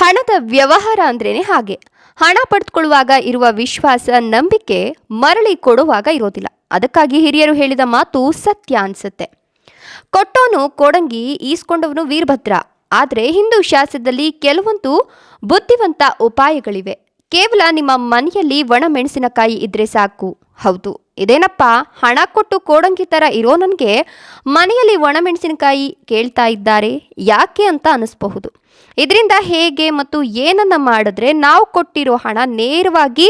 ಹಣದ ವ್ಯವಹಾರ ಅಂದ್ರೇನೆ ಹಾಗೆ. ಹಣ ಪಡೆದುಕೊಳ್ಳುವಾಗ ಇರುವ ವಿಶ್ವಾಸ, ನಂಬಿಕೆ ಮರಳಿ ಕೊಡುವಾಗ ಇರೋದಿಲ್ಲ. ಅದಕ್ಕಾಗಿ ಹಿರಿಯರು ಹೇಳಿದ ಮಾತು ಸತ್ಯ ಅನ್ಸುತ್ತೆ. ಕೊಟ್ಟೋನು ಕೋಡಂಗಿ, ಈಸ್ಕೊಂಡವನು ವೀರಭದ್ರ. ಆದರೆ ಹಿಂದೂ ಶಾಸ್ತ್ರದಲ್ಲಿ ಕೆಲವೊಂದು ಬುದ್ಧಿವಂತ ಉಪಾಯಗಳಿವೆ. ಕೇವಲ ನಿಮ್ಮ ಮನೆಯಲ್ಲಿ ಒಣ ಮೆಣಸಿನಕಾಯಿ ಇದ್ರೆ ಸಾಕು. ಹೌದು, ಇದೇನಪ್ಪ, ಹಣ ಕೊಟ್ಟು ಕೋಡಂಗಿ ಥರ ಇರೋ ನನಗೆ ಮನೆಯಲ್ಲಿ ಒಣಮೆಣಸಿನಕಾಯಿ ಕೇಳ್ತಾ ಇದ್ದಾರೆ ಯಾಕೆ ಅಂತ ಅನಿಸ್ಬಹುದು. ಇದರಿಂದ ಹೇಗೆ ಮತ್ತು ಏನನ್ನ ಮಾಡಿದ್ರೆ ನಾವು ಕೊಟ್ಟಿರೋ ಹಣ ನೇರವಾಗಿ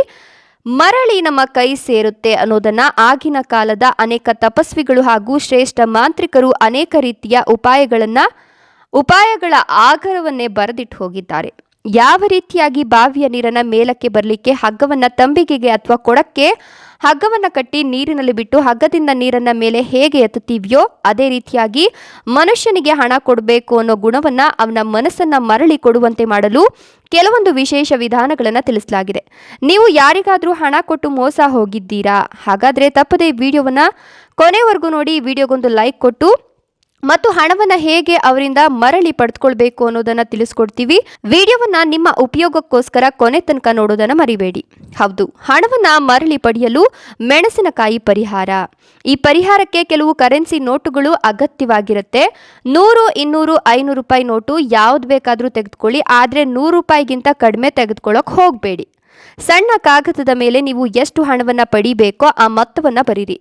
ಮರಳಿ ನಮ್ಮ ಕೈ ಸೇರುತ್ತೆ ಅನ್ನೋದನ್ನ ಆಗಿನ ಕಾಲದ ಅನೇಕ ತಪಸ್ವಿಗಳು ಹಾಗೂ ಶ್ರೇಷ್ಠ ಮಾಂತ್ರಿಕರು ಅನೇಕ ರೀತಿಯ ಉಪಾಯಗಳ ಆಗರವನ್ನೇ ಬರೆದಿಟ್ಟು ಹೋಗಿದ್ದಾರೆ. ಯಾವ ರೀತಿಯಾಗಿ ಬಾವಿಯ ನೀರನ್ನ ಮೇಲಕ್ಕೆ ಬರಲಿಕ್ಕೆ ಹಗ್ಗವನ್ನ ತಂಬಿಗೆಗೆ ಅಥವಾ ಕೊಡಕ್ಕೆ ಹಗ್ಗವನ್ನ ಕಟ್ಟಿ ನೀರಿನಲ್ಲಿ ಬಿಟ್ಟು ಹಗ್ಗದಿಂದ ನೀರನ್ನ ಮೇಲೆ ಹೇಗೆ ಎತ್ತುತ್ತೀವಿಯೋ ಅದೇ ರೀತಿಯಾಗಿ ಮನುಷ್ಯನಿಗೆ ಹಣ ಕೊಡಬೇಕು ಅನ್ನೋ ಗುಣವನ್ನ ಅವನ ಮನಸ್ಸನ್ನ ಮರಳಿ ಕೊಡುವಂತೆ ಮಾಡಲು ಕೆಲವೊಂದು ವಿಶೇಷ ವಿಧಾನಗಳನ್ನು ತಿಳಿಸಲಾಗಿದೆ. ನೀವು ಯಾರಿಗಾದರೂ ಹಣ ಕೊಟ್ಟು ಮೋಸ ಹೋಗಿದ್ದೀರಾ? ಹಾಗಾದ್ರೆ ತಪ್ಪದೇ ವಿಡಿಯೋವನ್ನ ಕೊನೆವರೆಗೂ ನೋಡಿ. ವಿಡಿಯೋಗೊಂದು ಲೈಕ್ ಕೊಟ್ಟು ಮತ್ತು ಹಣವನ್ನ ಹೇಗೆ ಅವರಿಂದ ಮರಳಿ ಪಡೆದುಕೊಳ್ಬೇಕು ಅನ್ನೋದನ್ನ ತಿಳಿಸ್ಕೊಡ್ತೀವಿ. ವಿಡಿಯೋವನ್ನ ನಿಮ್ಮ ಉಪಯೋಗಕ್ಕೋಸ್ಕರ ಕೊನೆ ತನಕ ನೋಡೋದನ್ನ ಮರಿಬೇಡಿ. ಹೌದು, ಹಣವನ್ನ ಮರಳಿ ಪಡೆಯಲು ಮೆಣಸಿನಕಾಯಿ ಪರಿಹಾರ. ಈ ಪರಿಹಾರಕ್ಕೆ ಕೆಲವು ಕರೆನ್ಸಿ ನೋಟುಗಳು ಅಗತ್ಯವಾಗಿರುತ್ತೆ. 100, 200, 500 ರೂಪಾಯಿ ನೋಟು ಯಾವ್ದು ಬೇಕಾದರೂ ತೆಗೆದುಕೊಳ್ಳಿ. ಆದರೆ 100 ರೂಪಾಯಿಗಿಂತ ಕಡಿಮೆ ತೆಗೆದುಕೊಳ್ಳೋಕೆ ಹೋಗಬೇಡಿ. ಸಣ್ಣ ಕಾಗದದ ಮೇಲೆ ನೀವು ಎಷ್ಟು ಹಣವನ್ನ ಪಡಿಬೇಕೋ ಆ ಮೊತ್ತವನ್ನ ಬರೀರಿ.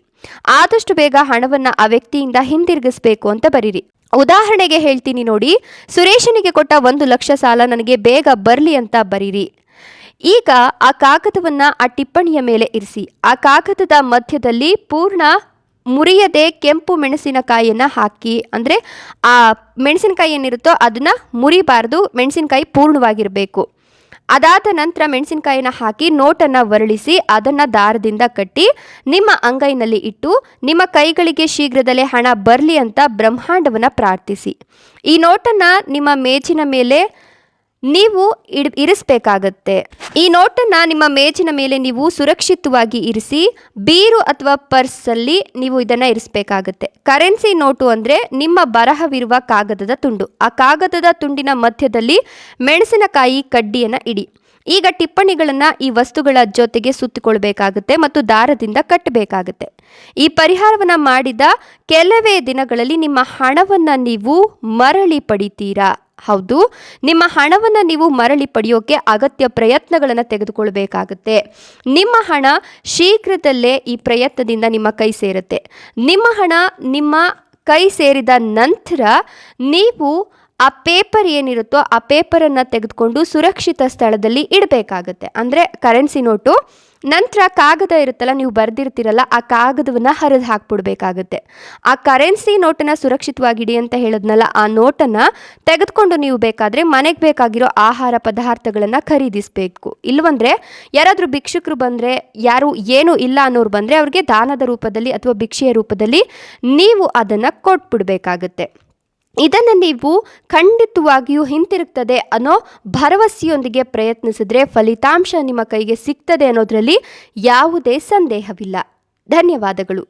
ಆದಷ್ಟು ಬೇಗ ಹಣವನ್ನ ಆ ವ್ಯಕ್ತಿಯಿಂದ ಹಿಂದಿರುಗಿಸಬೇಕು ಅಂತ ಬರೀರಿ. ಉದಾಹರಣೆಗೆ ಹೇಳ್ತೀನಿ ನೋಡಿ, ಸುರೇಶನಿಗೆ ಕೊಟ್ಟ 1 ಲಕ್ಷ ಸಾಲ ನನಗೆ ಬೇಗ ಬರಲಿ ಅಂತ ಬರೀರಿ. ಈಗ ಆ ಕಾಗದವನ್ನ ಆ ಟಿಪ್ಪಣಿಯ ಮೇಲೆ ಇರಿಸಿ. ಆ ಕಾಗದದ ಮಧ್ಯದಲ್ಲಿ ಪೂರ್ಣ ಮುರಿಯದೆ ಕೆಂಪು ಮೆಣಸಿನಕಾಯಿಯನ್ನ ಹಾಕಿ. ಅಂದರೆ ಆ ಮೆಣಸಿನಕಾಯಿ ಏನಿರುತ್ತೋ ಅದನ್ನ ಮುರಿಬಾರ್ದು, ಮೆಣಸಿನಕಾಯಿ ಪೂರ್ಣವಾಗಿರಬೇಕು. ಅದಾದ ನಂತರ ಮೆಣಸಿನಕಾಯಿನ ಹಾಕಿ ನೋಟನ್ನು ಹೊರಳಿಸಿ ಅದನ್ನು ದಾರದಿಂದ ಕಟ್ಟಿ ನಿಮ್ಮ ಅಂಗೈನಲ್ಲಿ ಇಟ್ಟು ನಿಮ್ಮ ಕೈಗಳಿಗೆ ಶೀಘ್ರದಲ್ಲೇ ಹಣ ಬರಲಿ ಅಂತ ಬ್ರಹ್ಮಾಂಡವನ್ನು ಪ್ರಾರ್ಥಿಸಿ. ಈ ನೋಟನ್ನು ನಿಮ್ಮ ಮೇಜಿನ ಮೇಲೆ ನೀವು ಇರಿಸಬೇಕಾಗತ್ತೆ. ಈ ನೋಟನ್ನು ನಿಮ್ಮ ಮೇಜಿನ ಮೇಲೆ ನೀವು ಸುರಕ್ಷಿತವಾಗಿ ಇರಿಸಿ ಬೀರು ಅಥವಾ ಪರ್ಸಲ್ಲಿ ನೀವು ಇದನ್ನು ಇರಿಸಬೇಕಾಗತ್ತೆ. ಕರೆನ್ಸಿ ನೋಟು ಅಂದರೆ ನಿಮ್ಮ ಬರಹವಿರುವ ಕಾಗದದ ತುಂಡು. ಆ ಕಾಗದದ ತುಂಡಿನ ಮಧ್ಯದಲ್ಲಿ ಮೆಣಸಿನಕಾಯಿ ಕಡ್ಡಿಯನ್ನು ಇಡಿ. ಈಗ ಟಿಪ್ಪಣಿಗಳನ್ನು ಈ ವಸ್ತುಗಳ ಜೊತೆಗೆ ಸುತ್ತಿಕೊಳ್ಬೇಕಾಗುತ್ತೆ ಮತ್ತು ದಾರದಿಂದ ಕಟ್ಟಬೇಕಾಗುತ್ತೆ. ಈ ಪರಿಹಾರವನ್ನು ಮಾಡಿದ ಕೆಲವೇ ದಿನಗಳಲ್ಲಿ ನಿಮ್ಮ ಹಣವನ್ನು ನೀವು ಮರಳಿ ಪಡಿತೀರಾ. ಹೌದು, ನಿಮ್ಮ ಹಣವನ್ನು ನೀವು ಮರಳಿ ಪಡೆಯೋಕೆ ಅಗತ್ಯ ಪ್ರಯತ್ನಗಳನ್ನು ತೆಗೆದುಕೊಳ್ಬೇಕಾಗುತ್ತೆ. ನಿಮ್ಮ ಹಣ ಶೀಘ್ರದಲ್ಲೇ ಈ ಪ್ರಯತ್ನದಿಂದ ನಿಮ್ಮ ಕೈ ಸೇರುತ್ತೆ. ನಿಮ್ಮ ಹಣ ನಿಮ್ಮ ಕೈ ಸೇರಿದ ನಂತರ ನೀವು ಆ ಪೇಪರ್ ಏನಿರುತ್ತೋ ಆ ಪೇಪರನ್ನು ತೆಗೆದುಕೊಂಡು ಸುರಕ್ಷಿತ ಸ್ಥಳದಲ್ಲಿ ಇಡಬೇಕಾಗತ್ತೆ. ಅಂದರೆ ಕರೆನ್ಸಿ ನೋಟು ನಂತರ ಕಾಗದ ಇರುತ್ತಲ್ಲ, ನೀವು ಬರೆದಿರ್ತೀರಲ್ಲ, ಆ ಕಾಗದವನ್ನು ಹರಿದು ಹಾಕ್ಬಿಡ್ಬೇಕಾಗತ್ತೆ. ಆ ಕರೆನ್ಸಿ ನೋಟನ್ನು ಸುರಕ್ಷಿತವಾಗಿಡಿ ಅಂತ ಹೇಳಿದ್ನಲ್ಲ, ಆ ನೋಟನ್ನು ತೆಗೆದುಕೊಂಡು ನೀವು ಬೇಕಾದರೆ ಮನೆಗೆ ಬೇಕಾಗಿರೋ ಆಹಾರ ಪದಾರ್ಥಗಳನ್ನು ಖರೀದಿಸಬೇಕು. ಇಲ್ಲವಂದರೆ ಯಾರಾದರೂ ಭಿಕ್ಷುಕರು ಬಂದರೆ, ಯಾರು ಏನೂ ಇಲ್ಲ ಅನ್ನೋರು ಬಂದರೆ ಅವ್ರಿಗೆ ದಾನದ ರೂಪದಲ್ಲಿ ಅಥವಾ ಭಿಕ್ಷೆಯ ರೂಪದಲ್ಲಿ ನೀವು ಅದನ್ನು ಕೊಟ್ಬಿಡ್ಬೇಕಾಗತ್ತೆ. ಇದನ್ನು ನೀವು ಖಂಡಿತವಾಗಿಯೂ ಹಿಂತಿರುಗ್ತದೆ ಅನ್ನೋ ಭರವಸೆಯೊಂದಿಗೆ ಪ್ರಯತ್ನಿಸಿದ್ರೆ ಫಲಿತಾಂಶ ನಿಮ್ಮ ಕೈಗೆ ಸಿಗ್ತದೆ ಅನ್ನೋದರಲ್ಲಿ ಯಾವುದೇ ಸಂದೇಹವಿಲ್ಲ. ಧನ್ಯವಾದಗಳು.